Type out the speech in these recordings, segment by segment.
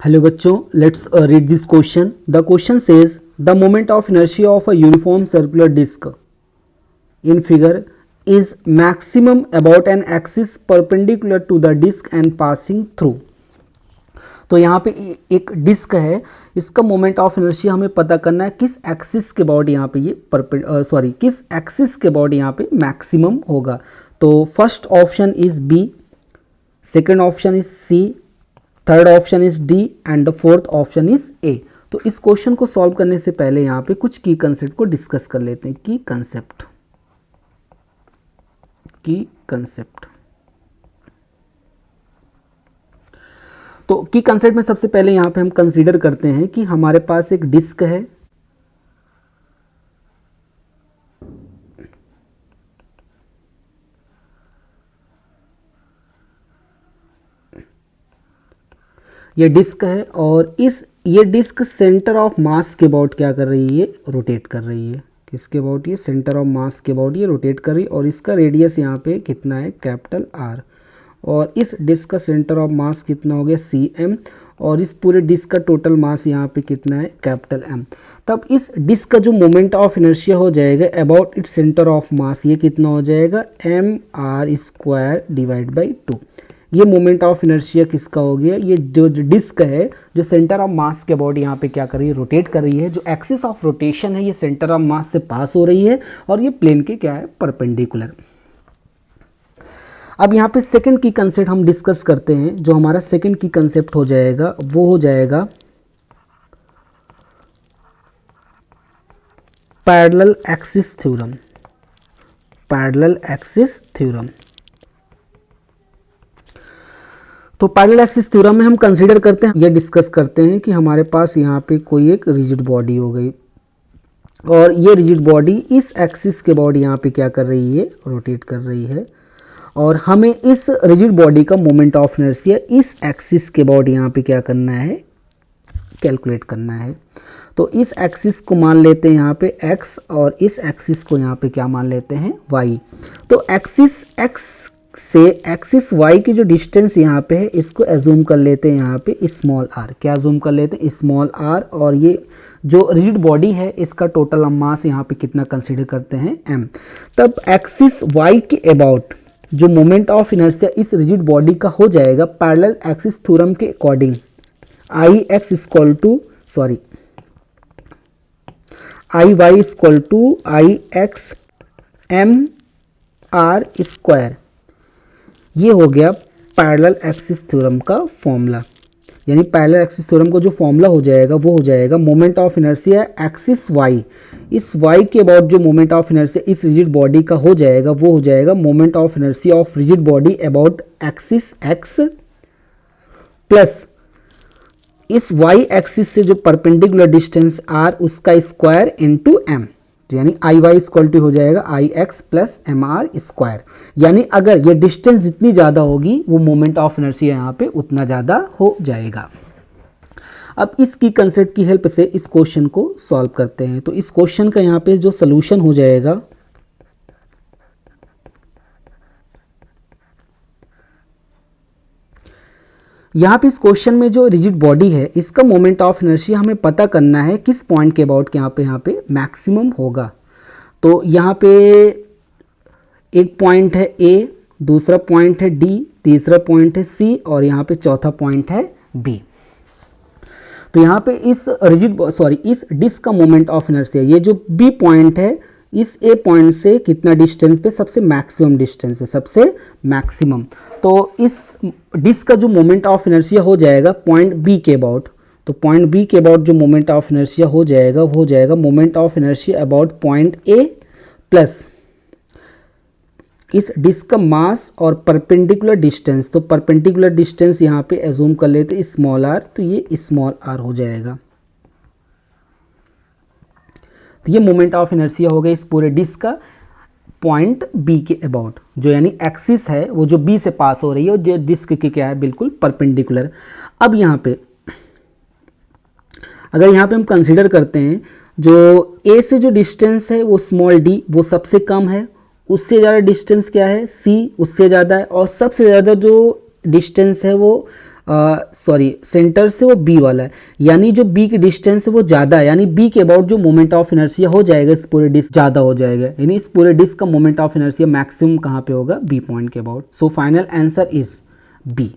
Hello बच्चों, let's read this question. The question says the moment of inertia of a uniform circular disc in figure is maximum about an axis perpendicular to the disk and passing through. तो यहाँ पे एक disc है, इसका moment of inertia हमें पता करना है किस एक्सिस के अबाउट यहाँ पे ये किस एक्सिस के अबाउट यहाँ पे मैक्सिमम होगा. तो first option is B, second option is C, third option is D and the fourth option is A. तो इस क्वेश्चन को सॉल्व करने से पहले यहाँ पे कुछ की कंसेप्ट को डिस्कस कर लेते हैं. की कंसेप्ट तो की कंसेप्ट में सबसे पहले यहां पे हम कंसीडर करते हैं कि हमारे पास एक डिस्क है. ये डिस्क है और ये डिस्क सेंटर ऑफ मास के अबाउट क्या कर रही है, रोटेट कर रही है. किसके अबाउट, ये सेंटर ऑफ मास के अबाउट ये रोटेट कर रही है और इसका रेडियस यहाँ पे कितना है, कैपिटल आर. और इस डिस्क का सेंटर ऑफ मास कितना हो गया, सी एम. और इस पूरे डिस्क का टोटल मास यहाँ पे कितना है, कैपिटल एम. तब इस डिस्क का जो मोमेंट ऑफ इनर्शिया हो जाएगा about its centre of mass, ये कितना हो जाएगा, M R square divide by 2. ये मोमेंट ऑफ इनर्शिया किसका हो गया, ये जो डिस्क है जो सेंटर ऑफ मास के अबाउट यहाँ पे क्या कर रही है, रोटेट कर रही है. जो एक्सिस ऑफ रोटेशन है ये सेंटर ऑफ मास से पास हो रही है और ये प्लेन के क्या है, परपेंडिकुलर. अब यहाँ पे सेकंड की कंसेप्ट हम डिस्कस करते हैं. जो हमारा सेकंड की कंसेप्ट हो जाएगा वो हो जाएगा parallel axis theorem. Parallel axis theorem. तो पैरेलल एक्सिस थ्योरम में हम कंसीडर करते हैं, ये डिस्कस करते हैं कि हमारे पास यहाँ पे कोई एक रिजिड बॉडी हो गई और ये रिजिड बॉडी इस एक्सिस के अबाउट यहाँ पे क्या कर रही है, रोटेट कर रही है. और हमें इस रिजिड बॉडी का मोमेंट ऑफ इनर्शिया इस एक्सिस के अबाउट यहाँ पे क्या करना है, कैलकुलेट करना है. तो इस एक्सिस को मान लेते हैं यहाँ पे x और इस एक्सिस को यहाँ पे क्या मान लेते हैं, y. तो एक्सिस x से एक्सिस y की जो डिस्टेंस यहाँ पे है इसको एज्यूम कर लेते हैं यहाँ पे स्मॉल r. क्या एज्यूम कर लेते हैं, स्मॉल r. और ये जो रिजिड बॉडी है इसका टोटल मास यहाँ पे कितना कंसीडर करते हैं, m. तब एक्सिस y के अबाउट जो मोमेंट ऑफ इनर्शिया इस रिजिड बॉडी का हो जाएगा पैरेलल एक्सिस थ्योरम के according I Y equal to I X M R square. ये हो गया पैरेलल एक्सिस थ्योरम का फॉर्मूला. यानी पैरेलल एक्सिस थ्योरम का जो फॉर्मूला हो जाएगा वो हो जाएगा moment of inertia axis Y, इस वाई के अबाउट जो मोमेंट ऑफ इनर्शिया इस रिजिड बॉडी का हो जाएगा वो हो जाएगा moment of inertia of rigid body about axis X plus इस वाई एक्सिस से जो परपेंडिकुलर डिस्टेंस आर उसका स्क्वायर इनटू एम. यानी आई वाई इक्वल टू हो जाएगा I X plus M R square. यानी अगर ये डिस्टेंस जितनी ज़्यादा होगी वो मोमेंट ऑफ इनर्शिया यहाँ पे उतना ज़्यादा हो जाएगा. अब इसकी कंसेप्ट की हेल्प से इस क्वेश्चन को सॉल्व करते हैं. तो इस क्वेश्चन का यहाँ पे जो सलूशन हो जाएगा, यहाँ पे इस क्वेश्चन में जो रिजिड बॉडी है इसका मोमेंट ऑफ इनर्शिया हमें पता करना है किस पॉइंट के अबाउट यहाँ पे मैक्सिमम होगा. तो यहाँ पे एक पॉइंट है ए, दूसरा पॉइंट है डी, तीसरा पॉइंट है सी और यहाँ पे चौथा पॉइंट है बी. तो यहाँ पे इस डिस्क का मोमेंट ऑफ इनर्शिया ये जो बी पॉइंट है इस ए पॉइंट से कितना डिस्टेंस पे, सबसे मैक्सिमम डिस्टेंस पे, सबसे मैक्सिमम. तो इस डिस्क का जो मोमेंट ऑफ इनर्शिया हो जाएगा पॉइंट बी के अबाउट. तो पॉइंट बी के अबाउट जो मोमेंट ऑफ इनर्शिया हो जाएगा वो हो जाएगा moment of inertia about point A plus इस डिस्क का मास और परपेंडिकुलर डिस्टेंस. तो परपेंडिकुलर डिस्टेंस यहाँ पे एज्यूम कर लेते स्मॉल आर, तो ये स्मॉल आर हो जाएगा. तो ये मोमेंट ऑफ इनर्शिया हो गया इस पूरे डिस्क का पॉइंट बी के अबाउट. जो यानी एक्सिस है वो जो बी से पास हो रही है और जो डिस्क की क्या है, बिल्कुल परपेंडिकुलर. अब यहाँ पे अगर यहाँ पे हम कंसीडर करते हैं जो ए से जो डिस्टेंस है वो स्मॉल डी वो सबसे कम है, उससे ज़्यादा डिस्टेंस क्या है, सी उससे ज़्यादा है, और सबसे ज़्यादा जो डिस्टेंस है वो सॉरी सेंटर से वो बी वाला है, यानी जो बी की डिस्टेंस है वो ज़्यादा है, यानी बी के अबाउट जो मोमेंट ऑफ इनर्शिया हो जाएगा इस पूरे डिस्क ज़्यादा हो जाएगा, यानी इस पूरे डिस्क का मोमेंट ऑफ इनर्शिया मैक्सिमम कहाँ पे होगा, बी पॉइंट के about. So final answer is B.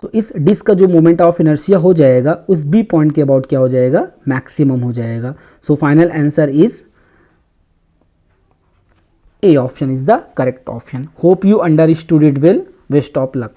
तो इस डिस्क का जो मोमेंट ऑफ इनर्शिया हो जाएगा उस बी पॉइंट के अबाउट क्या हो जाएगा, मैक्सिमम हो जाएगा। सो final answer is A option is the correct option. Hope you understood it well. Best of luck.